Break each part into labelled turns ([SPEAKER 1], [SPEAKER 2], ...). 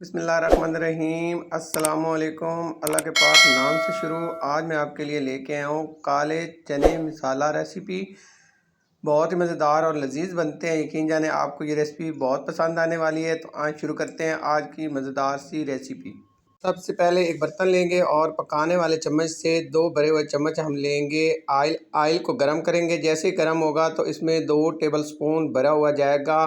[SPEAKER 1] बिस्मिल्लाहिर्रहमानिर्रहीम अस्सलामुअलैकुम। अल्लाह के पाक नाम से शुरू। आज मैं आपके लिए लेके आया हूँ काले चने मसाला रेसिपी। बहुत ही मज़ेदार और लजीज बनते हैं। यकीन जाने आपको ये रेसिपी बहुत पसंद आने वाली है। तो आज शुरू करते हैं आज की मज़ेदार सी रेसिपी। सबसे पहले एक बर्तन लेंगे और पकाने वाले चम्मच से 2 भरे हुए चम्मच हम लेंगे आयल को गर्म करेंगे। जैसे ही गर्म होगा तो इसमें 2 टेबल स्पून भरा हुआ जाएगा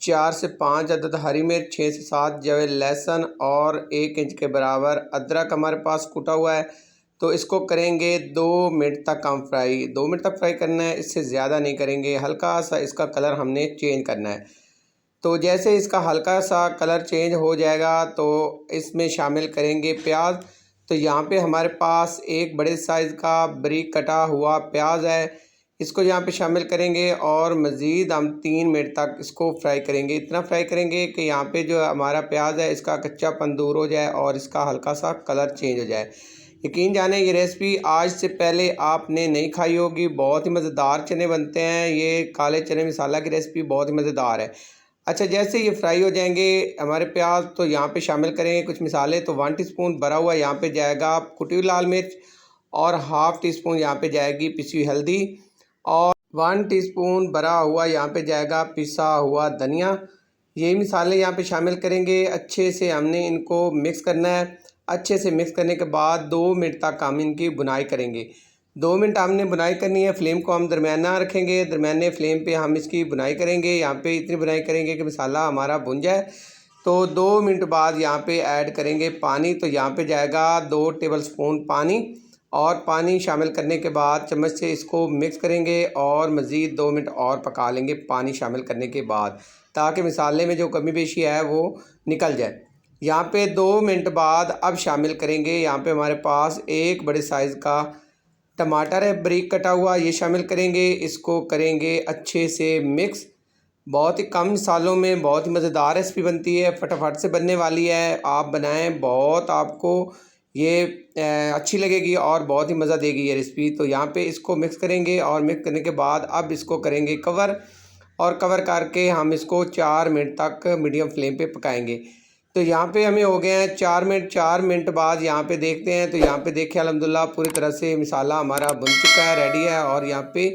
[SPEAKER 1] 4 से 5 अदद हरी मिर्च, 6 से 7 जवे लहसुन और 1 इंच के बराबर अदरक हमारे पास कूटा हुआ है। तो इसको करेंगे 2 मिनट तक हम फ्राई। 2 मिनट तक फ्राई करना है, इससे ज़्यादा नहीं करेंगे। हल्का सा इसका कलर हमने चेंज करना है। तो जैसे इसका हल्का सा कलर चेंज हो जाएगा तो इसमें शामिल करेंगे प्याज। तो यहाँ पे हमारे पास एक बड़े साइज़ का बारीक कटा हुआ प्याज है, इसको यहाँ पे शामिल करेंगे और मज़ीद हम 3 मिनट तक इसको फ्राई करेंगे। इतना फ्राई करेंगे कि यहाँ पे जो हमारा प्याज है इसका कच्चापन दूर हो जाए और इसका हल्का सा कलर चेंज हो जाए। यकीन जाने ये रेसिपी आज से पहले आपने नहीं खाई होगी। बहुत ही मज़ेदार चने बनते हैं। ये काले चने मसाला की रेसिपी बहुत ही मज़ेदार है। अच्छा, जैसे ये फ्राई हो जाएंगे हमारे प्याज तो यहाँ पे शामिल करेंगे कुछ मसाले। तो 1 टीस्पून भरा हुआ यहाँ पे जाएगा कुटी हुई लाल मिर्च और हाफ़ टी स्पून यहाँ पे जाएगी पिसी हुई हल्दी और 1 टीस्पून भरा हुआ यहाँ पे जाएगा पिसा हुआ धनिया। यही मसाले यहाँ पे शामिल करेंगे। अच्छे से हमने इनको मिक्स करना है। अच्छे से मिक्स करने के बाद 2 मिनट तक हम इनकी बुनाई करेंगे। 2 मिनट हमने बुनाई करनी है। फ्लेम को हम दरमियाना रखेंगे। दरमियाने फ्लेम पे हम इसकी बुनाई करेंगे। यहाँ पे इतनी बुनाई करेंगे कि मसाला हमारा भुन जाए। तो 2 मिनट बाद यहाँ पे ऐड करेंगे पानी। तो यहाँ पे जाएगा 2 टेबल स्पून पानी और पानी शामिल करने के बाद चम्मच से इसको मिक्स करेंगे और मज़ीद 2 मिनट और पका लेंगे पानी शामिल करने के बाद, ताकि मसाले में जो कमी पेशी है वो निकल जाए। यहाँ पे 2 मिनट बाद अब शामिल करेंगे यहाँ पे हमारे पास एक बड़े साइज़ का टमाटर है बारीक कटा हुआ, ये शामिल करेंगे। इसको करेंगे अच्छे से मिक्स। बहुत ही कम मसालों में बहुत ही मज़ेदार रेसिपी बनती है, फटाफट से बनने वाली है। आप बनाएं, बहुत आपको ये अच्छी लगेगी और बहुत ही मज़ा देगी ये रेसिपी। तो यहाँ पे इसको मिक्स करेंगे और मिक्स करने के बाद अब इसको करेंगे कवर और कवर करके हम इसको 4 मिनट तक मीडियम फ्लेम पे पकाएंगे। तो यहाँ पे हमें हो गए हैं 4 मिनट। 4 मिनट बाद यहाँ पे देखते हैं तो यहाँ पे देखिए अल्हम्दुलिल्लाह पूरी तरह से मसाला हमारा बन चुका है, रेडी है। और यहाँ पे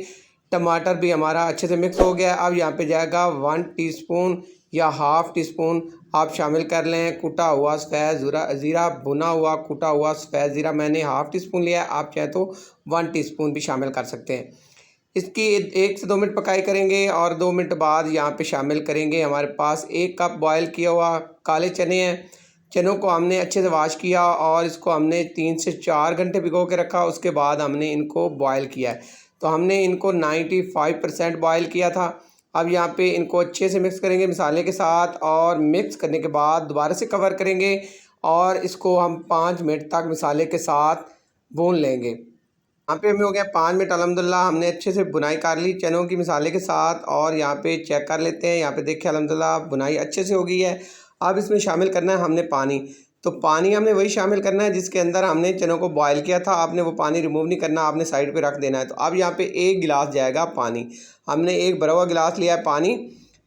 [SPEAKER 1] टमाटर भी हमारा अच्छे से मिक्स हो गया है। अब यहाँ पे जाएगा 1 टीस्पून या हाफ़ टी स्पून आप शामिल कर लें कुटा हुआ सफ़ेद ज़ीरा, भुना हुआ कुटा हुआ सफ़ेद ज़ीरा मैंने हाफ़ टी स्पून लिया है। आप चाहे तो 1 टीस्पून भी शामिल कर सकते हैं। इसकी 1 से 2 मिनट पकाई करेंगे और 2 मिनट बाद यहाँ पे शामिल करेंगे हमारे पास 1 कप बॉयल किया हुआ काले चने हैं। चनों को हमने अच्छे से वॉश किया और इसको हमने 3 से 4 घंटे भिगो के रखा। उसके बाद हमने इनको बॉयल किया है। तो हमने इनको 95% बॉयल किया था। अब यहाँ पे इनको अच्छे से मिक्स करेंगे मसाले के साथ और मिक्स करने के बाद दोबारा से कवर करेंगे और इसको हम 5 मिनट तक मसाले के साथ भून लेंगे। यहाँ पे हमें हो गया 5 मिनट। अल्हम्दुलिल्लाह हमने अच्छे से बुनाई कर ली चनों की मसाले के साथ। और यहाँ पे चेक कर लेते हैं। यहाँ पे देखिए अल्हम्दुलिल्लाह बुनाई अच्छे से हो गई है। अब इसमें शामिल करना है हमने पानी। तो पानी हमने वही शामिल करना है जिसके अंदर हमने चनों को बॉयल किया था। आपने वो पानी रिमूव नहीं करना, आपने साइड पे रख देना है। तो अब यहाँ पे 1 गिलास जाएगा पानी। हमने एक भरा हुआ गिलास लिया है पानी।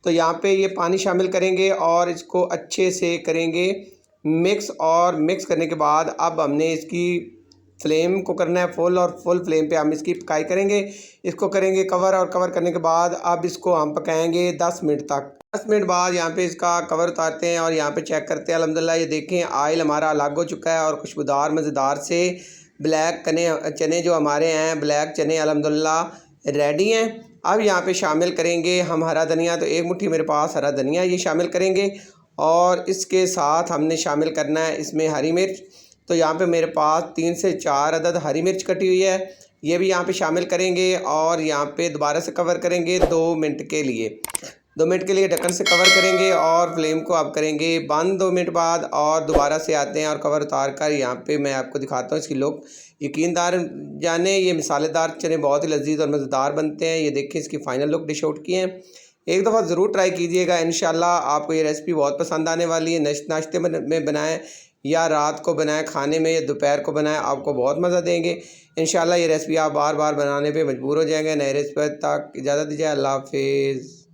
[SPEAKER 1] तो यहाँ पे ये पानी शामिल करेंगे और इसको अच्छे से करेंगे मिक्स। और मिक्स करने के बाद अब हमने इसकी फ्लेम को करना है फुल और फुल फ्लेम पे हम इसकी पकाई करेंगे। इसको करेंगे कवर और कवर करने के बाद अब इसको हम पकाएंगे 10 मिनट तक। 10 मिनट बाद यहाँ पे इसका कवर उतारते हैं और यहाँ पे चेक करते हैं। अल्हम्दुलिल्लाह ये देखें आयल हमारा अलग हो चुका है और खुशबूदार मज़ेदार से ब्लैक चने जो हमारे हैं ब्लैक चने अल्हम्दुलिल्लाह रेडी हैं। अब यहाँ पे शामिल करेंगे हम हरा धनिया। तो 1 मुट्ठी मेरे पास हरा धनिया ये शामिल करेंगे और इसके साथ हमने शामिल करना है इसमें हरी मिर्च। तो यहाँ पे मेरे पास 3 से 4 अदद हरी मिर्च कटी हुई है, ये भी यहाँ पे शामिल करेंगे और यहाँ पे दोबारा से कवर करेंगे 2 मिनट के लिए। 2 मिनट के लिए ढक्कन से कवर करेंगे और फ्लेम को अब करेंगे बंद। 2 मिनट बाद और दोबारा से आते हैं और कवर उतार कर यहाँ पे मैं आपको दिखाता हूँ इसकी लुक। यकीनदार जाने ये मसालेदार चने बहुत ही लजीज और मज़ेदार बनते हैं। ये देखें इसकी फ़ाइनल लुक डिश आउट की है। एक दफ़ा ज़रूर ट्राई कीजिएगा, इंशाल्लाह आपको ये रेसिपी बहुत पसंद आने वाली है। नाश्ते में बनाएं या रात को बनाएं, खाने में या दोपहर को बनाएं, आपको बहुत मज़ा देंगे। इंशाल्लाह ये रेसिपी आप बार बार बनाने पे मजबूर हो जाएंगे। नए रेसिपी तक इजाज़त दीजिए। अल्लाह हाफिज़।